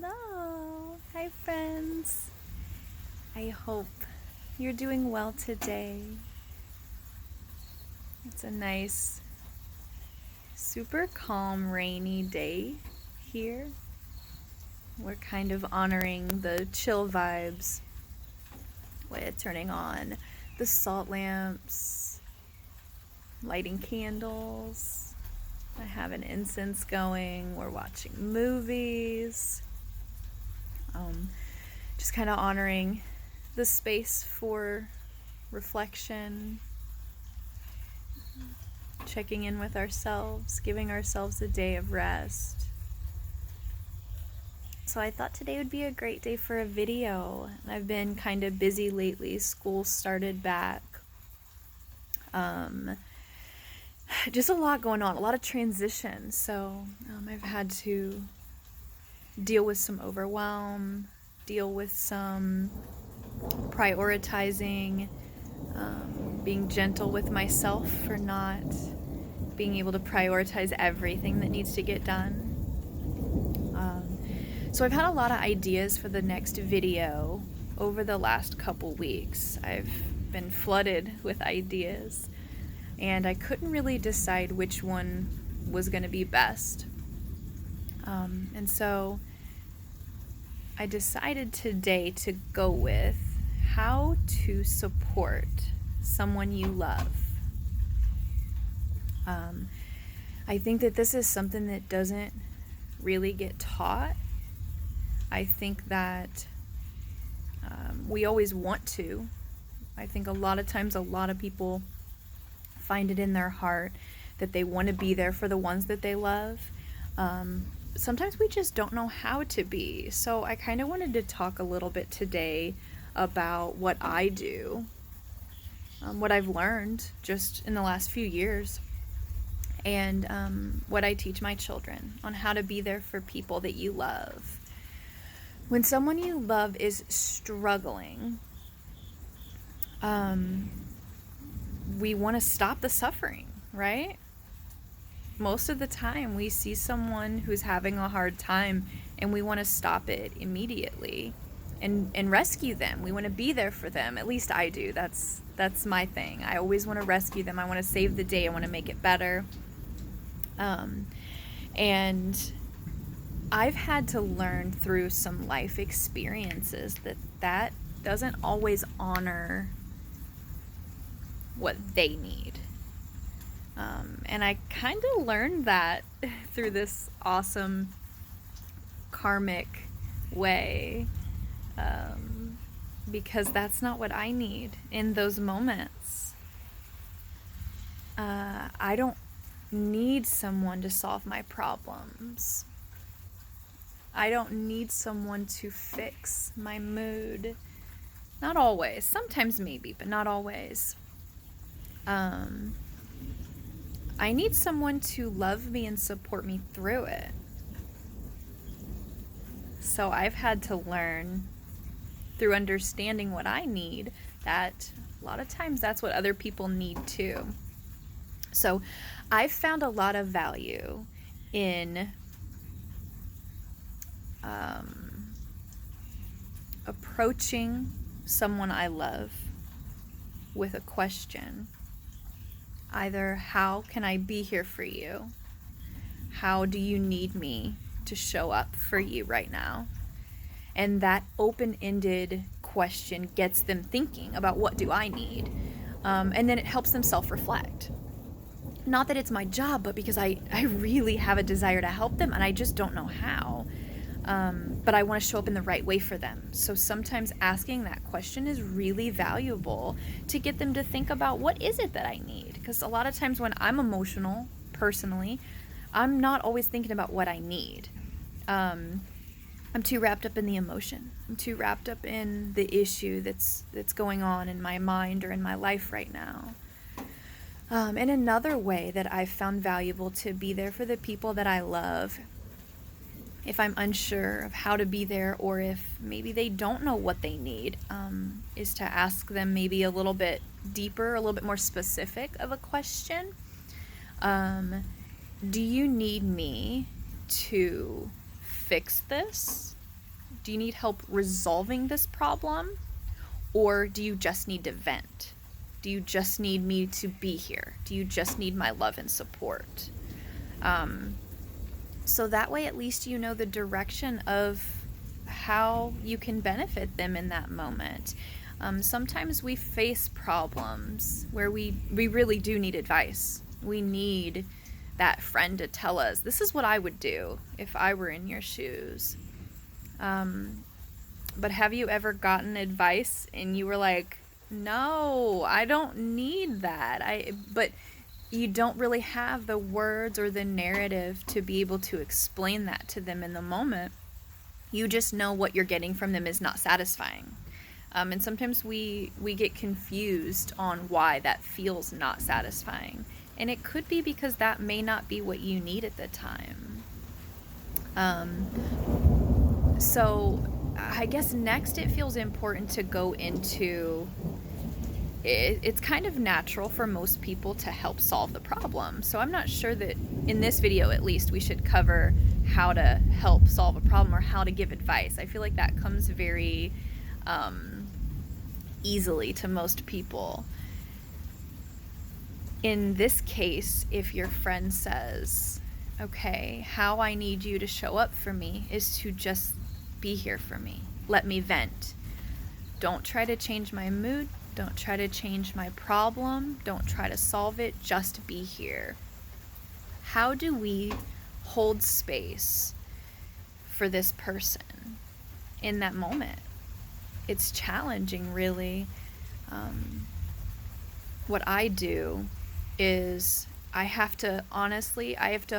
Hello! Hi, friends! I hope you're doing well today. It's a nice, super calm, rainy day here. We're kind of honoring the chill vibes with turning on the salt lamps, lighting candles. I have an incense going. We're watching movies. Just kind of honoring the space for reflection, checking in with ourselves, giving ourselves a day of rest. So I thought today would be a great day for a video. I've been kind of busy lately. School started back. Just a lot going on, a lot of transition. So I've had to deal with some overwhelm, deal with some prioritizing, being gentle with myself for not being able to prioritize everything that needs to get done. So I've had a lot of ideas for the next video over the last couple weeks. I've been flooded with ideas, and I couldn't really decide which one was going to be best. And so I decided today to go with how to support someone you love. I think that this is something that doesn't really get taught. I think that we always want to. I think a lot of times a lot of people find it in their heart that they want to be there for the ones that they love. Sometimes we just don't know how to be. So I kind of wanted to talk a little bit today about what I do, what I've learned just in the last few years, and what I teach my children on how to be there for people that you love. When someone you love is struggling, we want to stop the suffering, right? Most of the time we see someone who's having a hard time and we want to stop it immediately and rescue them. We want to be there for them. At least I do. That's my thing. I always want to rescue them. I want to save the day. I want to make it better. And I've had to learn through some life experiences that doesn't always honor what they need. And I kind of learned that through this awesome karmic way, because that's not what I need in those moments. I don't need someone to solve my problems. I don't need someone to fix my mood. Not always. Sometimes maybe, but not always. I need someone to love me and support me through it. So I've had to learn through understanding what I need that a lot of times that's what other people need too. So I've found a lot of value in approaching someone I love with a question. Either, how can I be here for you? How do you need me to show up for you right now? And that open-ended question gets them thinking about, what do I need? And then it helps them self-reflect. Not that it's my job, but because I really have a desire to help them and I just don't know how. But I want to show up in the right way for them. So sometimes asking that question is really valuable to get them to think about, what is it that I need? Because a lot of times when I'm emotional, personally, I'm not always thinking about what I need. I'm too wrapped up in the emotion. I'm too wrapped up in the issue that's going on in my mind or in my life right now. And another way that I've found valuable to be there for the people that I love, if I'm unsure of how to be there, or if maybe they don't know what they need, is to ask them maybe a little bit deeper, a little bit more specific of a question. Do you need me to fix this? Do you need help resolving this problem? Or do you just need to vent? Do you just need me to be here? Do you just need my love and support? So that way, at least you know the direction of how you can benefit them in that moment. Sometimes we face problems where we really do need advice. We need that friend to tell us, this is what I would do if I were in your shoes. But have you ever gotten advice and you were like, no, I don't need that. But you don't really have the words or the narrative to be able to explain that to them in the moment. You just know what you're getting from them is not satisfying. And sometimes we get confused on why that feels not satisfying. And it could be because that may not be what you need at the time. So I guess next it feels important to go into, it's kind of natural for most people to help solve the problem. So I'm not sure that in this video, at least, we should cover how to help solve a problem or how to give advice. I feel like that comes very easily to most people. In this case, if your friend says, okay, how I need you to show up for me is to just be here for me. Let me vent. Don't try to change my mood. Don't try to change my problem. Don't try to solve it. Just be here. How do we hold space for this person in that moment? It's challenging, really. What I do is I have to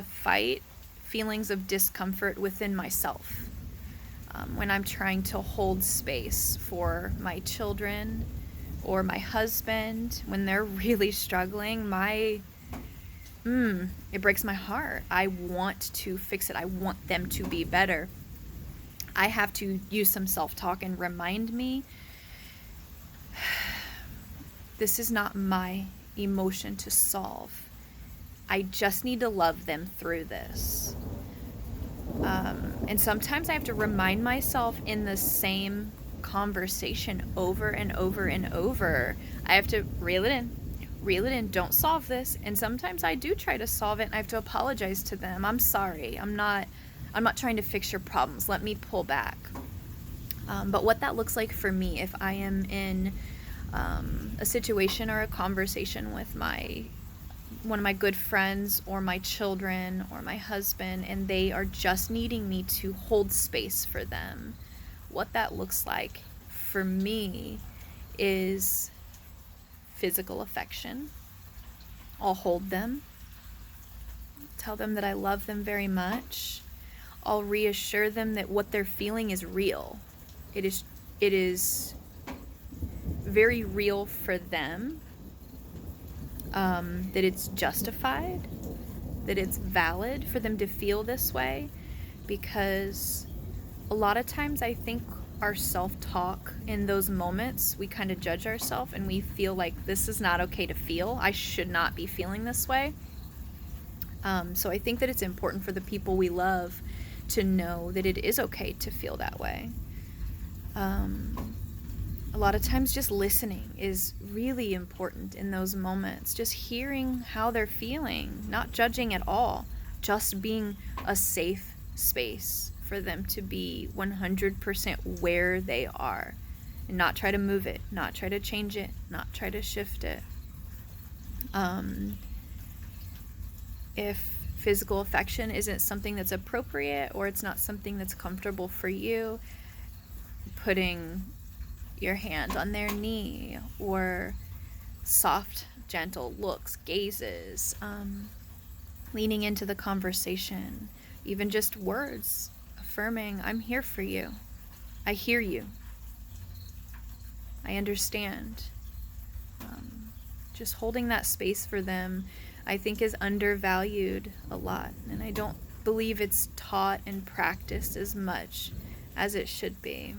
fight feelings of discomfort within myself. When I'm trying to hold space for my children or my husband, when they're really struggling, it breaks my heart. I want to fix it. I want them to be better. I have to use some self-talk and remind me, this is not my emotion to solve. I just need to love them through this. And sometimes I have to remind myself in the same conversation over and over and over. I have to reel it in, don't solve this. And sometimes I do try to solve it and I have to apologize to them. I'm sorry, I'm not trying to fix your problems. Let me pull back. But what that looks like for me, if I am in a situation or a conversation with one of my good friends or my children or my husband, and they are just needing me to hold space for them, what that looks like for me is physical affection. I'll hold them, tell them that I love them very much. I'll reassure them that what they're feeling is real. It is very real for them, that it's justified, that it's valid for them to feel this way, because a lot of times I think our self-talk in those moments, we kind of judge ourselves and we feel like this is not okay to feel. I should not be feeling this way. So I think that it's important for the people we love to know that it is okay to feel that way. A lot of times just listening is really important in those moments. Just hearing how they're feeling, not judging at all, just being a safe space for them to be 100% where they are and not try to move it, not try to change it, not try to shift it. If physical affection isn't something that's appropriate or it's not something that's comfortable for you, putting your hand on their knee or soft, gentle looks, gazes, leaning into the conversation, even just words affirming, I'm here for you. I hear you. I understand. Just holding that space for them, I think, is undervalued a lot, and I don't believe it's taught and practiced as much as it should be.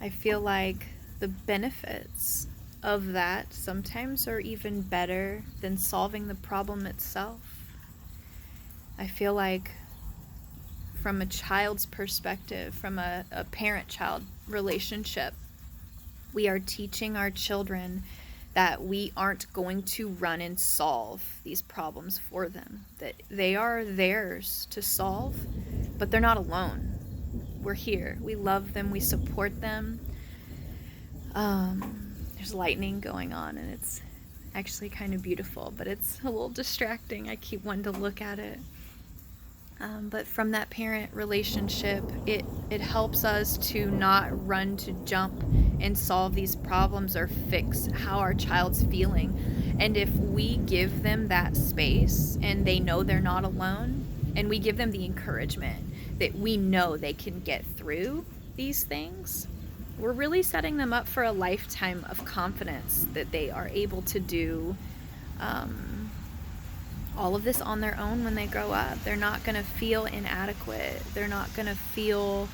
I feel like the benefits of that sometimes are even better than solving the problem itself. I feel like from a child's perspective, from a parent-child relationship. We are teaching our children that we aren't going to run and solve these problems for them, that they are theirs to solve, but they're not alone. We're here. We love them. We support them. There's lightning going on, and it's actually kind of beautiful, but it's a little distracting. I keep wanting to look at it. But from that parent relationship, it helps us to not run to jump and solve these problems or fix how our child's feeling. And if we give them that space and they know they're not alone, and we give them the encouragement that we know they can get through these things, we're really setting them up for a lifetime of confidence that they are able to do all of this on their own when they grow up. They're not going to feel inadequate. They're not going to feel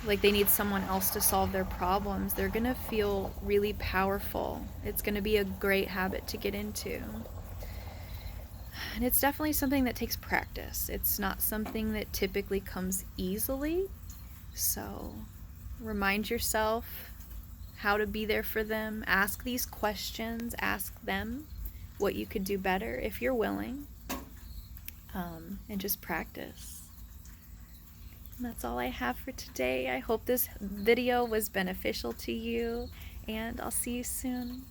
like they need someone else to solve their problems. They're going to feel really powerful. It's going to be a great habit to get into. And it's definitely something that takes practice. It's not something that typically comes easily. So remind yourself how to be there for them. Ask these questions. Ask them what you could do better if you're willing, and just practice. And that's all I have for today. I hope this video was beneficial to you, and I'll see you soon.